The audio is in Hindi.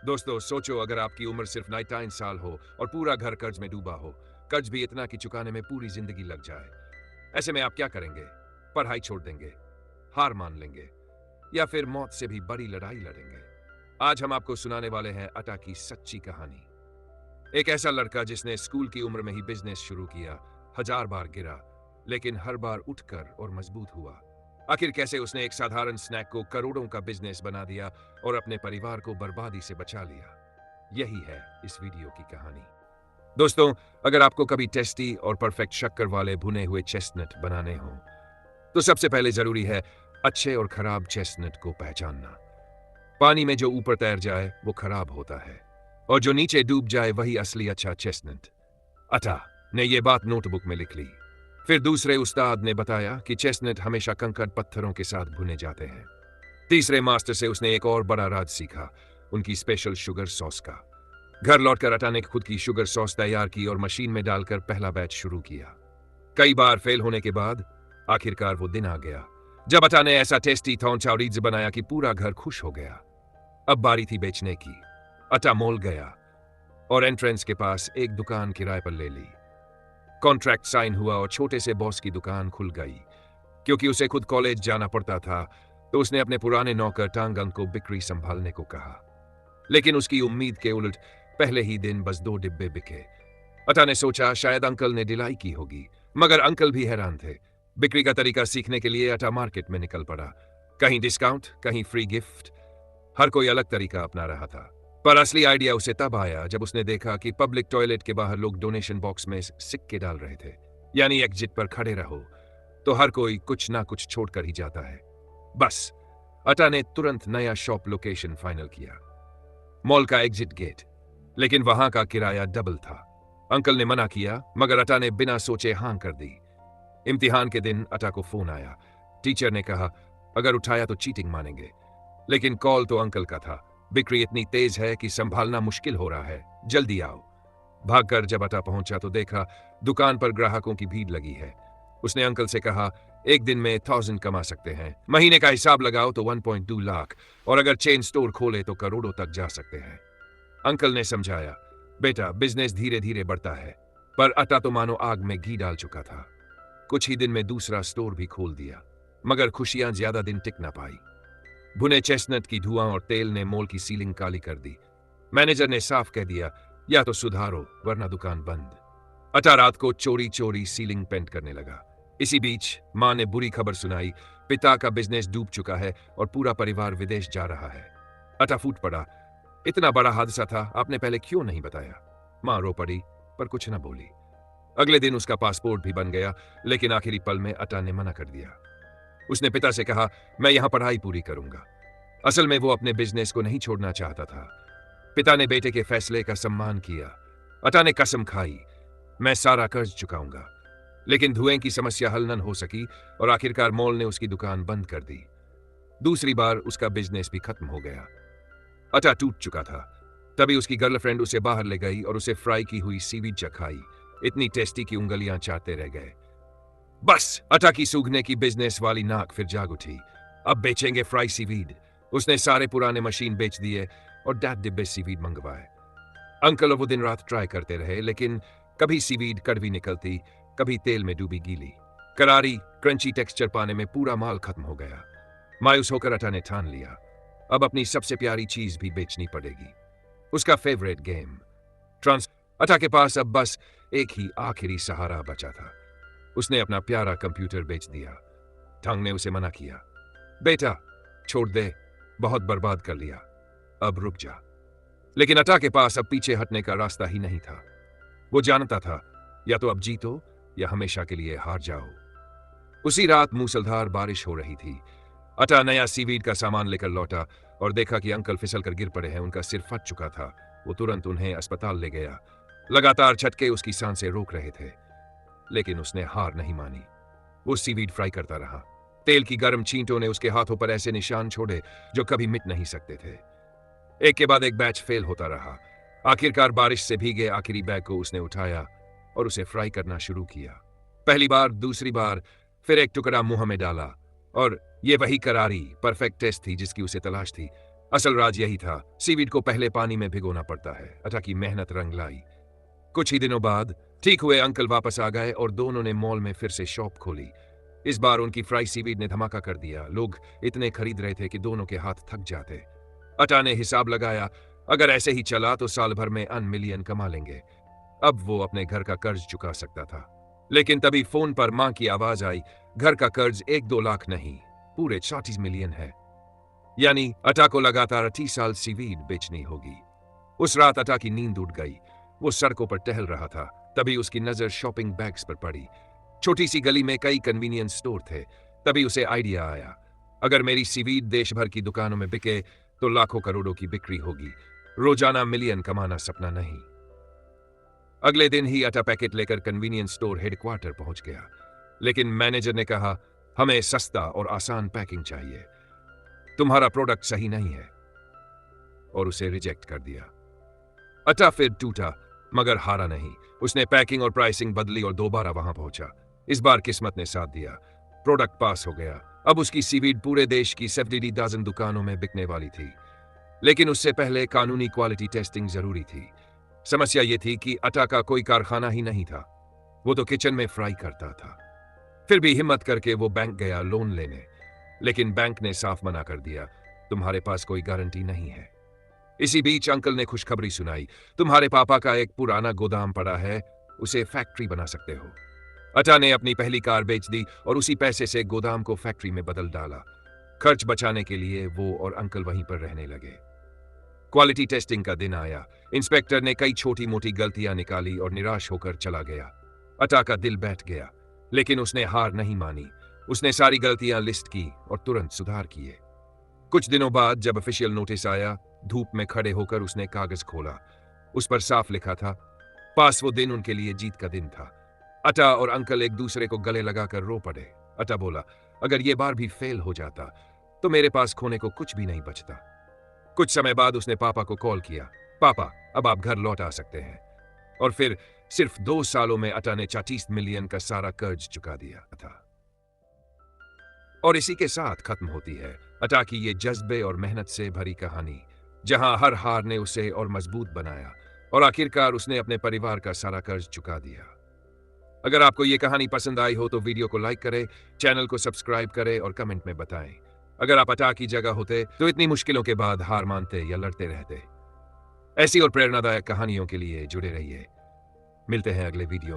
दोस्तों सोचो अगर आपकी उम्र सिर्फ 19 साल हो और पूरा घर कर्ज में डूबा हो, कर्ज भी इतना कि चुकाने में पूरी जिंदगी लग जाए। ऐसे में आप क्या करेंगे? पढ़ाई छोड़ देंगे, हार मान लेंगे या फिर मौत से भी बड़ी लड़ाई लड़ेंगे? आज हम आपको सुनाने वाले हैं अटा की सच्ची कहानी। एक ऐसा लड़का जिसने स्कूल की उम्र में ही बिजनेस शुरू किया, हजार बार गिरा, लेकिन हर बार उठकर और मजबूत हुआ। आखिर कैसे उसने एक साधारण स्नैक को करोड़ों का बिजनेस बना दिया और अपने परिवार को बर्बादी से बचा लिया। यही है इस वीडियो की कहानी। दोस्तों, अगर आपको कभी टेस्टी और परफेक्ट शक्कर वाले भुने हुए चेस्टनट बनाने हो, तो सबसे पहले जरूरी है अच्छे और खराब चेस्टनट को पहचानना। पानी में जो ऊपर तैर जाए वो खराब होता है और जो नीचे डूब जाए वही असली अच्छा चेस्टनट। अटा ने यह बात नोटबुक में लिख ली। फिर दूसरे उस्ताद ने बताया कि चेस्टनट हमेशा कंकड़ पत्थरों के साथ भुने जाते हैं। तीसरे मास्टर से उसने एक और बड़ा राज सीखा, उनकी स्पेशल शुगर सॉस का। घर लौटकर अटा ने खुद की शुगर सॉस तैयार की और मशीन में डालकर पहला बैच शुरू किया। कई बार फेल होने के बाद आखिरकार वो दिन आ गया जब अटा ने ऐसा टेस्टी थॉन चाउरीज बनाया कि पूरा घर खुश हो गया। अब बारी थी बेचने की। अटा मॉल गया और एंट्रेंस के पास एक दुकान किराए पर ले ली। कॉन्ट्रैक्ट साइन हुआ और छोटे से बॉस की दुकान खुल गई। क्योंकि उसे खुद कॉलेज जाना पड़ता था, तो उसने अपने पुराने नौकर टांगंग को बिक्री संभालने को कहा। लेकिन उसकी उम्मीद के उलट पहले ही दिन बस 2 डिब्बे बिके। अटा ने सोचा शायद अंकल ने ढिलाई की होगी, मगर अंकल भी हैरान थे। बिक्री का तरीका सीखने के लिए अटा मार्केट में निकल पड़ा। कहीं डिस्काउंट, कहीं फ्री गिफ्ट, हर कोई अलग तरीका अपना रहा था। पर असली आइडिया उसे तब आया जब उसने देखा कि पब्लिक टॉयलेट के बाहर लोग डोनेशन बॉक्स में सिक्के डाल रहे थे। यानी एग्जिट पर खड़े रहो तो हर कोई कुछ ना कुछ छोड़कर ही जाता है। बस अटा ने तुरंत नया शॉप लोकेशन फाइनल किया, मॉल का एग्जिट गेट। लेकिन वहां का किराया डबल था। अंकल ने मना किया, मगर अटा ने बिना सोचे हां कर दी। इम्तिहान के दिन अटा को फोन आया। टीचर ने कहा अगर उठाया तो चीटिंग मानेंगे। लेकिन कॉल तो अंकल का था। बिक्री इतनी तेज है कि संभालना मुश्किल हो रहा है, जल्दी आओ। भागकर जब अटा पहुंचा तो देखा दुकान पर ग्राहकों की भीड़ लगी है। उसने अंकल से कहा एक दिन में 1000 कमा सकते हैं, महीने का हिसाब लगाओ तो 1.2 लाख, और अगर चेन स्टोर खोले तो करोड़ों तक जा सकते हैं। अंकल ने समझाया बेटा बिजनेस धीरे धीरे बढ़ता है। पर अटा तो मानो आग में घी डाल चुका था। कुछ ही दिन में दूसरा स्टोर भी खोल दिया, मगर खुशियां ज्यादा दिन टिक ना पाई। भुने चेस्टनट की धुआं और तेल ने मॉल की सीलिंग काली कर दी। मैनेजर ने साफ कह दिया या तो सुधारो वरना दुकान बंद। अटा रात को चोरी चोरी सीलिंग पेंट करने लगा। इसी बीच मां ने बुरी खबर सुनाई, पिता का बिजनेस डूब चुका है और पूरा परिवार विदेश जा रहा है। अटा फूट पड़ा, इतना बड़ा हादसा था, आपने पहले क्यों नहीं बताया? मां रो पड़ी पर कुछ न बोली। अगले दिन उसका पासपोर्ट भी बन गया, लेकिन आखिरी पल में अटा ने मना कर दिया। उसने पिता से कहा मैं यहां पढ़ाई पूरी करूंगा। असल में वो अपने बिजनेस को नहीं छोड़ना चाहता था। पिता ने बेटे के फैसले का सम्मान किया। अटा ने कसम खाई मैं सारा कर्ज चुकाऊंगा। लेकिन धुएं की समस्या हल न हो सकी और आखिरकार मॉल ने उसकी दुकान बंद कर दी। दूसरी बार उसका बिजनेस भी खत्म हो गया। अटा टूट चुका था। तभी उसकी गर्लफ्रेंड उसे बाहर ले गई और उसे फ्राई की हुई सीवीड चखाई। इतनी टेस्टी की उंगलियां चाटते रह गए। बस अटा की सूखने की बिजनेस वाली नाक फिर जाग उठी। अब बेचेंगे फ्राई सीवीड। उसने सारे पुराने मशीन बेच दिए और 10 डिब्बे सीवीड मंगवाए। अंकल वो दिन रात ट्राई करते रहे, लेकिन कभी सीवीड कड़वी निकलती, कभी तेल में डूबी गीली। करारी क्रंची टेक्सचर पाने में पूरा माल खत्म हो गया। मायूस होकर अटा ने ठान लिया अब अपनी सबसे प्यारी चीज भी बेचनी पड़ेगी, उसका फेवरेट गेम ट्रांस। अटा के पास अब बस एक ही आखिरी सहारा बचा था। उसने अपना प्यारा कंप्यूटर बेच दिया। ढंग ने उसे मना किया, बेटा छोड़ दे, बहुत बर्बाद कर लिया, अब रुक जा। लेकिन अटा के पास अब पीछे हटने का रास्ता ही नहीं था। वो जानता था या तो अब जीतो या हमेशा के लिए हार जाओ। उसी रात मूसलधार बारिश हो रही थी। अटा नया सीवीड का सामान लेकर लौटा और देखा कि अंकल फिसल कर गिर पड़े हैं, उनका सिर फट चुका था। वो तुरंत उन्हें अस्पताल ले गया। लगातार झटके उसकी सांसें रोक रहे थे, लेकिन उसने हार नहीं मानी। वो सीवीड फ्राई करता रहा। तेल की गर्म छींटों ने उसके हाथों पर ऐसे निशान छोड़े जो कभी मिट नहीं सकते थे। एक के बाद एक बैच फेल होता रहा। आखिरकार बारिश से भीगे आखिरी बैग को उसने उठाया और उसे फ्राई करना शुरू किया। पहली बार, दूसरी बार, फिर एक टुकड़ा मुंह में डाला और ये वही करारी परफेक्ट टेस्ट थी जिसकी उसे तलाश थी। असल राज यही था, सीवीड को पहले पानी में भिगोना पड़ता है। अटा की मेहनत रंग लाई। कुछ ही दिनों बाद ठीक हुए अंकल वापस आ गए और दोनों ने मॉल में फिर से शॉप खोली। इस बार उनकी फ्राई सीवीड ने धमाका कर दिया। लोग इतने खरीद रहे थे कि दोनों के हाथ थक जाते। अटा ने हिसाब लगाया, अगर ऐसे ही चला तो साल भर में 1 मिलियन कमा लेंगे। अब वो अपने घर का कर्ज चुका सकता था। लेकिन तभी फोन पर मां की आवाज आई, घर का कर्ज 1-2 लाख नहीं, पूरे 40 मिलियन है। यानी अटा को लगातार 30 साल सीवीड बेचनी होगी। उस रात अटा की नींद उड़ गई। वो सड़कों पर टहल रहा था, तभी उसकी नजर शॉपिंग बैग्स पर पड़ी। छोटी सी गली में कई कन्वीनियंस स्टोर थे। तभी उसे आइडिया आया, अगर मेरी सीवीड देश भर की दुकानों में बिके तो लाखों करोड़ों की बिक्री होगी। रोजाना मिलियन कमाना सपना नहीं। अगले दिन ही अटा पैकेट लेकर कन्वीनियंस स्टोर हेडक्वार्टर पहुंच गया। लेकिन मैनेजर ने कहा, हमें सस्ता और आसान पैकिंग चाहिए, तुम्हारा प्रोडक्ट सही नहीं है, और उसे रिजेक्ट कर दिया। अटा फिर टूटा, मगर हारा नहीं। उसने पैकिंग और प्राइसिंग बदली और दोबारा वहां पहुंचा। इस बार किस्मत ने साथ दिया, प्रोडक्ट पास हो गया। अब उसकी सीवीड पूरे देश की 70 डजन दुकानों में बिकने वाली थी। लेकिन उससे पहले कानूनी क्वालिटी टेस्टिंग जरूरी थी। समस्या यह थी कि अटा का कोई कारखाना ही नहीं था, वो तो किचन में फ्राई करता था। फिर भी हिम्मत करके वो बैंक गया लोन लेने, लेकिन बैंक ने साफ मना कर दिया, तुम्हारे पास कोई गारंटी नहीं है। इसी बीच अंकल ने खुशखबरी सुनाई, तुम्हारे पापा का एक पुराना गोदाम पड़ा है, उसे फैक्ट्री बना सकते हो। अटा ने अपनी पहली कार बेच दी और उसी पैसे से गोदाम को फैक्ट्री में बदल डाला। खर्च बचाने के लिए वो और अंकल वहीं पर रहने लगे। क्वालिटी टेस्टिंग का दिन आया। इंस्पेक्टर ने कई छोटी मोटी गलतियां निकाली और निराश होकर चला गया। अटा का दिल बैठ गया, लेकिन उसने हार नहीं मानी। उसने सारी गलतियां लिस्ट की और तुरंत सुधार किए। कुछ दिनों बाद जब ऑफिशियल नोटिस आया, धूप में खड़े होकर उसने कागज खोला। उस पर साफ लिखा था, पास वो दिन उनके लिए जीत का दिन था। अटा और अंकल एक दूसरे को गले लगाकर रो पड़े। अटा बोला, अगर ये बार भी फेल हो जाता तो मेरे पास खोने को कुछ भी नहीं बचता। कुछ समय बाद उसने पापा को कॉल किया, पापा अब आप घर लौट आ सकते हैं। और फिर सिर्फ 2 सालों में अटा ने 40 मिलियन का सारा कर्ज चुका दिया था। और इसी के साथ खत्म होती है अटा की ये जज्बे और मेहनत से भरी कहानी, जहां हर हार ने उसे और मजबूत बनाया और आखिरकार उसने अपने परिवार का सारा कर्ज चुका दिया। अगर आपको ये कहानी पसंद आई हो तो वीडियो को लाइक करें, चैनल को सब्सक्राइब करें और कमेंट में बताएं, अगर आप अटा की जगह होते तो इतनी मुश्किलों के बाद हार मानते या लड़ते रहते। ऐसी और प्रेरणादायक कहानियों के लिए जुड़े रहिए। मिलते हैं अगले वीडियो।